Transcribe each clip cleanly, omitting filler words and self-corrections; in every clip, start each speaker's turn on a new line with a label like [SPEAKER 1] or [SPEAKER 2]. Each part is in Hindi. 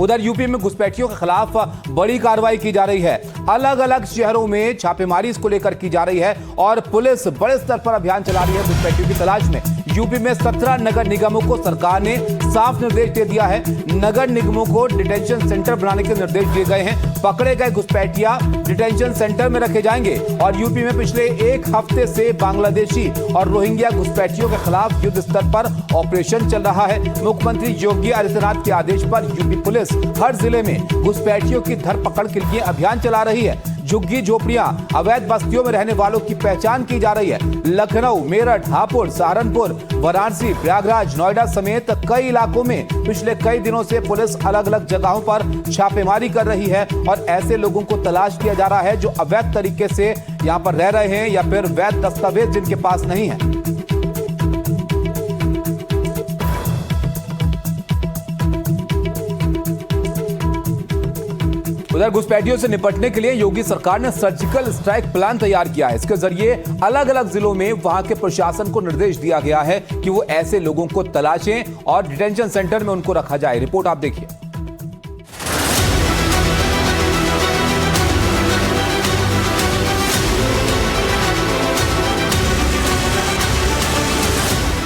[SPEAKER 1] उधर यूपी में घुसपैठियों के खिलाफ बड़ी कार्रवाई की जा रही है। अलग अलग शहरों में छापेमारी इसको लेकर की जा रही है और पुलिस बड़े स्तर पर अभियान चला रही है घुसपैठियों की तलाश में। यूपी में 17 नगर निगमों को सरकार ने साफ निर्देश दे दिया है। नगर निगमों को डिटेंशन सेंटर बनाने के निर्देश दिए गए हैं। पकड़े गए घुसपैठिया डिटेंशन सेंटर में रखे जाएंगे। और यूपी में पिछले एक हफ्ते से बांग्लादेशी और रोहिंग्या घुसपैठियों के खिलाफ युद्ध स्तर पर ऑपरेशन चल रहा है। मुख्यमंत्री योगी आदित्यनाथ के आदेश पर यूपी पुलिस हर जिले में घुसपैठियों की धरपकड़ के लिए अभियान चला रही है। झुग्गी झोपड़ियां, अवैध बस्तियों में रहने वालों की पहचान की जा रही है। लखनऊ, मेरठ, हापुड़, सहारनपुर, वाराणसी, प्रयागराज, नोएडा समेत कई इलाकों में पिछले कई दिनों से पुलिस अलग अलग जगहों पर छापेमारी कर रही है और ऐसे लोगों को तलाश किया जा रहा है जो अवैध तरीके से यहां पर रह रहे हैं या फिर वैध दस्तावेज जिनके पास नहीं है। उधर घुसपैठियों से निपटने के लिए योगी सरकार ने सर्जिकल स्ट्राइक प्लान तैयार किया है। इसके जरिए अलग अलग जिलों में वहां के प्रशासन को निर्देश दिया गया है कि वो ऐसे लोगों को तलाशें और डिटेंशन सेंटर में उनको रखा जाए। रिपोर्ट आप देखिए।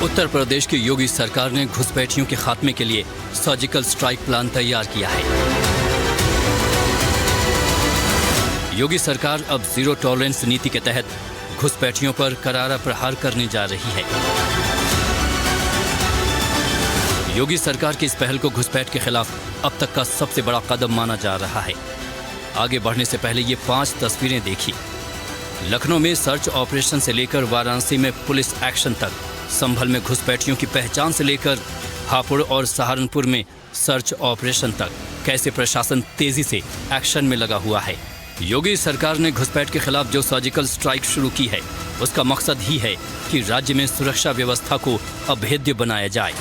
[SPEAKER 2] उत्तर प्रदेश की योगी सरकार ने घुसपैठियों के खात्मे के लिए सर्जिकल स्ट्राइक प्लान तैयार किया है। योगी सरकार अब जीरो टॉलरेंस नीति के तहत घुसपैठियों पर करारा प्रहार करने जा रही है। योगी सरकार की इस पहल को घुसपैठ के खिलाफ अब तक का सबसे बड़ा कदम माना जा रहा है। आगे बढ़ने से पहले ये 5 तस्वीरें देखी। लखनऊ में सर्च ऑपरेशन से लेकर वाराणसी में पुलिस एक्शन तक, संभल में घुसपैठियों की पहचान से लेकर हापुड़ और सहारनपुर में सर्च ऑपरेशन तक, कैसे प्रशासन तेजी से एक्शन में लगा हुआ है। योगी सरकार ने घुसपैठ के खिलाफ जो सर्जिकल स्ट्राइक शुरू की है उसका मकसद ही है कि राज्य में सुरक्षा व्यवस्था को अभेद्य बनाया जाए।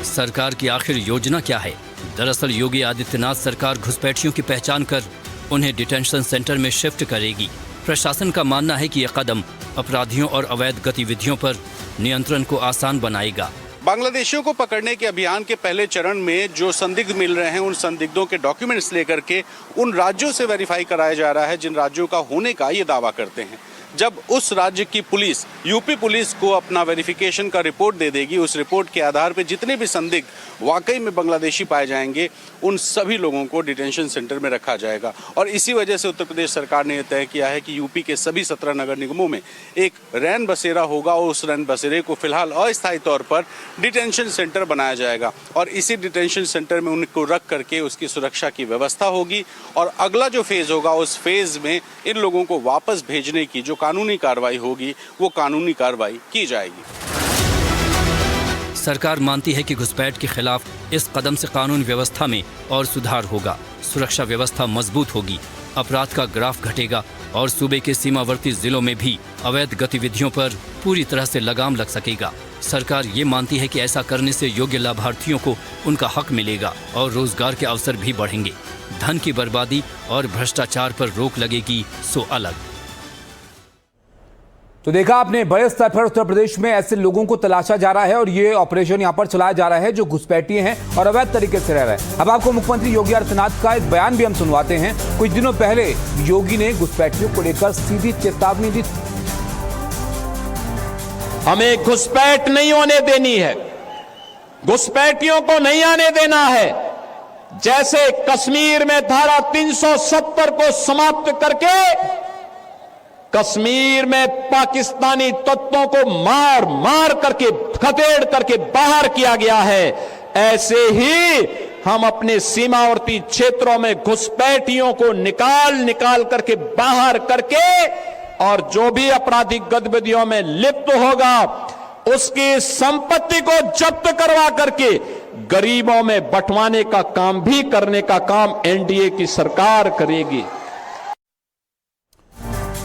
[SPEAKER 2] सरकार की आखिर योजना क्या है? दरअसल योगी आदित्यनाथ सरकार घुसपैठियों की पहचान कर उन्हें डिटेंशन सेंटर में शिफ्ट करेगी। प्रशासन का मानना है कि यह कदम अपराधियों और अवैध गतिविधियों पर नियंत्रण को आसान बनाएगा।
[SPEAKER 3] बांग्लादेशियों को पकड़ने के अभियान के पहले चरण में जो संदिग्ध मिल रहे हैं, उन संदिग्धों के डॉक्यूमेंट्स लेकर के उन राज्यों से वेरीफाई कराया जा रहा है जिन राज्यों का होने का ये दावा करते हैं। जब उस राज्य की पुलिस यूपी पुलिस को अपना वेरिफिकेशन का रिपोर्ट दे देगी, उस रिपोर्ट के आधार पर जितने भी संदिग्ध वाकई में बांग्लादेशी पाए जाएंगे उन सभी लोगों को डिटेंशन सेंटर में रखा जाएगा। और इसी वजह से उत्तर प्रदेश सरकार ने यह तय किया है कि यूपी के सभी 17 नगर निगमों में एक रैन बसेरा होगा और उस रैन बसेरे को फिलहाल अस्थायी तौर पर डिटेंशन सेंटर बनाया जाएगा और इसी डिटेंशन सेंटर में उनको रख करके उसकी सुरक्षा की व्यवस्था होगी। और अगला जो फेज होगा उस फेज में इन लोगों को वापस भेजने की जो कानूनी कार्रवाई होगी वो कानूनी कार्रवाई की जाएगी।
[SPEAKER 2] सरकार मानती है कि घुसपैठ के खिलाफ इस कदम से कानून व्यवस्था में और सुधार होगा, सुरक्षा व्यवस्था मजबूत होगी, अपराध का ग्राफ घटेगा और सूबे के सीमावर्ती जिलों में भी अवैध गतिविधियों पर पूरी तरह से लगाम लग सकेगा। सरकार ये मानती है कि ऐसा करने से योग्य लाभार्थियों को उनका हक मिलेगा और रोजगार के अवसर भी बढ़ेंगे। धन की बर्बादी और भ्रष्टाचार पर रोक लगेगी सो अलग।
[SPEAKER 1] तो देखा आपने, बड़े स्तर पर उत्तर प्रदेश में ऐसे लोगों को तलाशा जा रहा है और ये ऑपरेशन यहां पर चलाया जा रहा है जो घुसपैठिए हैं और अवैध तरीके से रह रहे हैं। अब आपको मुख्यमंत्री योगी आदित्यनाथ का एक बयान भी हम सुनवाते हैं। कुछ दिनों पहले योगी ने घुसपैठियों को लेकर सीधी चेतावनी दी।
[SPEAKER 4] हमें घुसपैठ नहीं होने देनी है, घुसपैठियों को नहीं आने देना है। जैसे कश्मीर में धारा 370 को समाप्त करके कश्मीर में पाकिस्तानी तत्वों को मार मार करके खदेड़ करके बाहर किया गया है, ऐसे ही हम अपने सीमावर्ती क्षेत्रों में घुसपैठियों को निकाल करके बाहर करके और जो भी आपराधिक गतिविधियों में लिप्त होगा उसकी संपत्ति को जब्त करवा करके गरीबों में बंटवाने का काम भी करने का काम एनडीए की सरकार करेगी।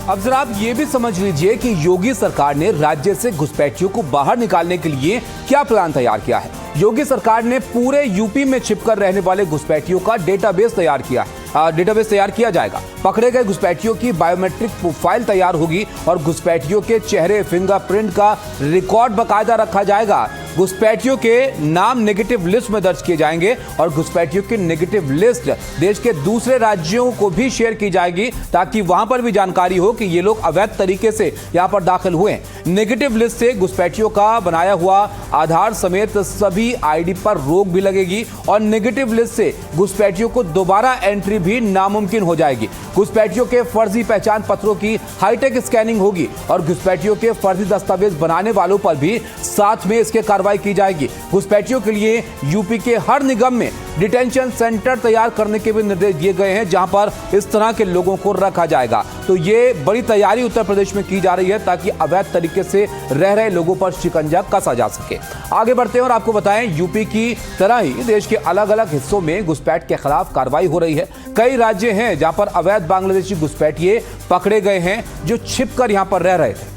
[SPEAKER 1] अब जरा आप ये भी समझ लीजिए कि योगी सरकार ने राज्य से घुसपैठियों को बाहर निकालने के लिए क्या प्लान तैयार किया है। योगी सरकार ने पूरे यूपी में छिपकर रहने वाले घुसपैठियों का डेटाबेस तैयार किया है। डेटाबेस तैयार किया जाएगा। पकड़े गए घुसपैठियों की बायोमेट्रिक प्रोफाइल तैयार होगी और घुसपैठियों के चेहरे फिंगरप्रिंट का रिकॉर्ड बाकायदा रखा जाएगा। घुसपैठियों के नाम नेगेटिव लिस्ट में दर्ज किए जाएंगे और घुसपैठियों की नेगेटिव लिस्ट देश के दूसरे राज्यों को भी शेयर की जाएगी ताकि वहां पर भी जानकारी हो कि ये लोग अवैध तरीके से यहां पर दाखिल हुए हैं। नेगेटिव लिस्ट से घुसपैठियों का बनाया हुआ आधार समेत सभी आईडी पर रोक भी लगेगी और नेगेटिव लिस्ट से घुसपैठियों को दोबारा एंट्री भी नामुमकिन हो जाएगी। घुसपैठियों के फर्जी पहचान पत्रों की हाईटेक स्कैनिंग होगी और घुसपैठियों के फर्जी दस्तावेज बनाने वालों पर भी साथ में इसके कार्रवाई की जाएगी। घुसपैठियों के लिए यूपी के हर निगम में डिटेंशन सेंटर तैयार करने के भी निर्देश दिए गए हैं जहां पर इस तरह के लोगों को रखा जाएगा। तो ये बड़ी तैयारी उत्तर प्रदेश में की जा रही है ताकि अवैध तरीके से रह रहे लोगों पर शिकंजा कसा जा सके। आगे बढ़ते हैं और आपको बताएं, यूपी की तरह ही देश के अलग अलग हिस्सों में घुसपैठ के खिलाफ कार्रवाई हो रही है। कई राज्य हैं जहां पर अवैध बांग्लादेशी घुसपैठिए पकड़े गए हैं जो छिपकर यहां पर रह रहे थे।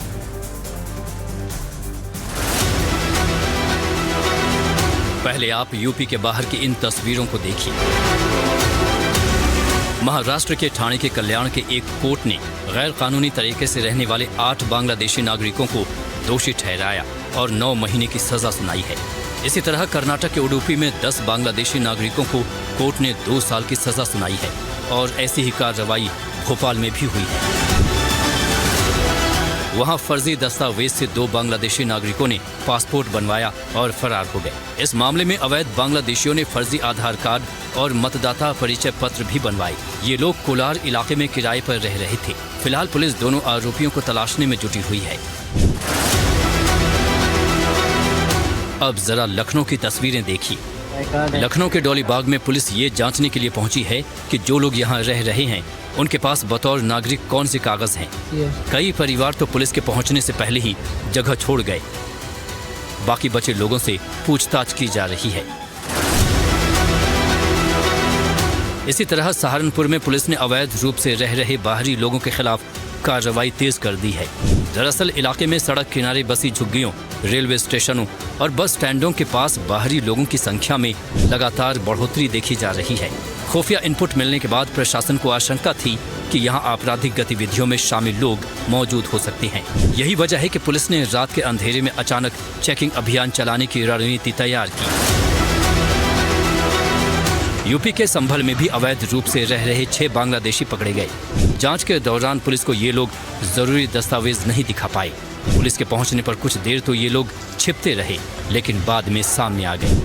[SPEAKER 2] पहले आप यूपी के बाहर की इन तस्वीरों को देखिए। महाराष्ट्र के ठाणे के कल्याण के एक कोर्ट ने गैर कानूनी तरीके से रहने वाले 8 बांग्लादेशी नागरिकों को दोषी ठहराया और 9 महीने की सजा सुनाई है। इसी तरह कर्नाटक के उडुपी में 10 बांग्लादेशी नागरिकों को कोर्ट ने 2 साल की सजा सुनाई है और ऐसी ही कार्रवाई भोपाल में भी हुई है। वहां फर्जी दस्तावेज से 2 बांग्लादेशी नागरिकों ने पासपोर्ट बनवाया और फरार हो गए। इस मामले में अवैध बांग्लादेशियों ने फर्जी आधार कार्ड और मतदाता परिचय पत्र भी बनवाए। ये लोग कोलार इलाके में किराए पर रह रहे थे। फिलहाल पुलिस दोनों आरोपियों को तलाशने में जुटी हुई है। अब जरा लखनऊ की तस्वीरें देखिए। लखनऊ के डॉली बाग में पुलिस ये जांचने के लिए पहुंची है कि जो लोग यहाँ रह रहे हैं उनके पास बतौर नागरिक कौन से कागज हैं। कई परिवार तो पुलिस के पहुंचने से पहले ही जगह छोड़ गए। बाकी बचे लोगों से पूछताछ की जा रही है। इसी तरह सहारनपुर में पुलिस ने अवैध रूप से रह रहे बाहरी लोगों के खिलाफ कार्रवाई तेज कर दी है। दरअसल इलाके में सड़क किनारे बसी झुग्गियों, रेलवे स्टेशनों और बस स्टैंडों के पास बाहरी लोगों की संख्या में लगातार बढ़ोतरी देखी जा रही है। खुफिया इनपुट मिलने के बाद प्रशासन को आशंका थी कि यहां आपराधिक गतिविधियों में शामिल लोग मौजूद हो सकते हैं। यही वजह है कि पुलिस ने रात के अंधेरे में अचानक चेकिंग अभियान चलाने की रणनीति तैयार की। यूपी के संभल में भी अवैध रूप से रह रहे 6 बांग्लादेशी पकड़े गए। जांच के दौरान पुलिस को ये लोग जरूरी दस्तावेज नहीं दिखा पाए। पुलिस के पहुंचने पर कुछ देर तो ये लोग छिपते रहे, लेकिन बाद में सामने आ गए।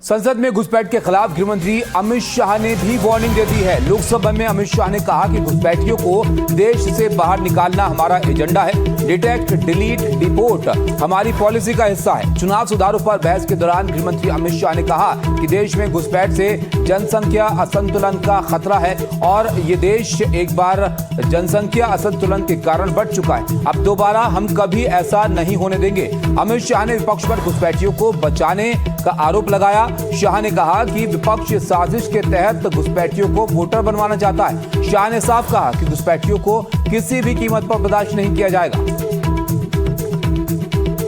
[SPEAKER 1] संसद में घुसपैठ के खिलाफ गृहमंत्री अमित शाह ने भी वार्निंग दे दी है। लोकसभा में अमित शाह ने कहा कि घुसपैठियों को देश से बाहर निकालना हमारा एजेंडा है। डिटेक्ट, डिलीट, डिपोर्ट हमारी पॉलिसी का हिस्सा है। चुनाव सुधारों पर बहस के दौरान गृहमंत्री अमित शाह ने कहा कि देश में घुसपैठ से जनसंख्या असंतुलन का खतरा है और ये देश एक बार जनसंख्या असंतुलन के कारण बढ़ चुका है। अब दोबारा हम कभी ऐसा नहीं होने देंगे। अमित शाह ने विपक्ष पर घुसपैठियों को बचाने का आरोप लगाया। शाह ने कहा कि विपक्ष साजिश के तहत घुसपैठियों को वोटर बनवाना चाहता है। शाह ने साफ कहा कि घुसपैठियों को किसी भी कीमत पर बर्दाश्त नहीं किया जाएगा।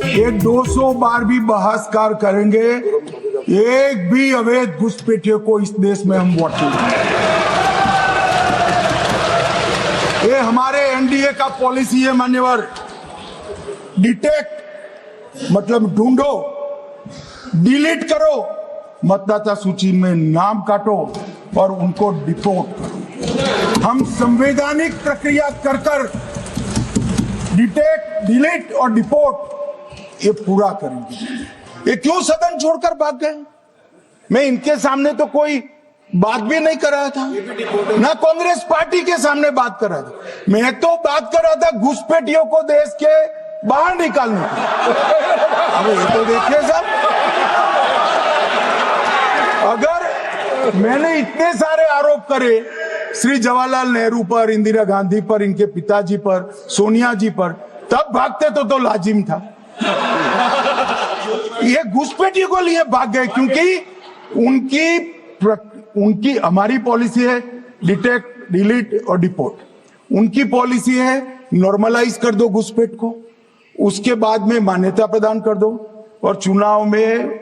[SPEAKER 5] ये 200 बार भी बहसकार करेंगे, एक भी अवैध घुसपैठियों को इस देश में हम वोट देंगे। ये हमारे एनडीए का पॉलिसी है मान्यवर। डिटेक्ट मतलब ढूंढो, डिलीट करो, मतदाता सूची में नाम काटो और उनको डिपोर्ट करो। हम संवैधानिक प्रक्रिया कर डिटेक्ट, डिलीट और डिपोर्ट ये पूरा करेंगे। ये क्यों सदन छोड़कर भाग गए? मैं इनके सामने तो कोई बात भी नहीं कर रहा था, ना कांग्रेस पार्टी के सामने बात कर रहा था। मैं तो बात कर रहा था घुसपैठियों को देश के बाहर निकालने की। अब ये तो देखिए साहब, अगर मैंने इतने सारे आरोप करे श्री जवाहरलाल नेहरू पर, इंदिरा गांधी पर, इनके पिताजी पर, सोनिया जी पर, तब भागते तो लाजिम था। ये घुसपैठियों को लिए भाग गए क्योंकि उनकी हमारी पॉलिसी है डिटेक्ट, डिलीट और डिपोर्ट। उनकी पॉलिसी है नॉर्मलाइज कर दो घुसपैठ को, उसके बाद में मान्यता प्रदान कर दो और चुनाव में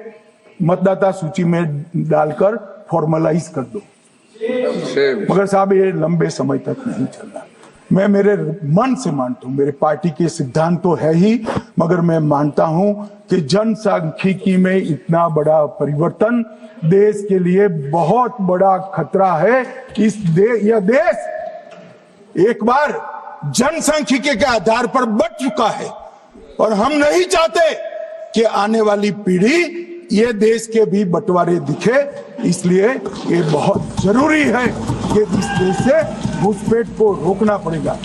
[SPEAKER 5] मतदाता सूची में डालकर फॉर्मलाइज कर दो। मगर साहब ये लंबे समय तक नहीं चलना। मैं मेरे मन से मानता हूं, मेरे पार्टी के सिद्धांत तो है ही, मगर मैं मानता हूं कि जनसांख्यिकी में इतना बड़ा परिवर्तन देश के लिए बहुत बड़ा खतरा है। यह देश एक बार जनसांख्यिकी के आधार पर बट चुका है और हम नहीं चाहते कि आने वाली पीढ़ी ये देश के भी बंटवारे दिखे। इसलिए ये बहुत जरूरी है कि इस देश से घुसपैठ को रोकना पड़ेगा।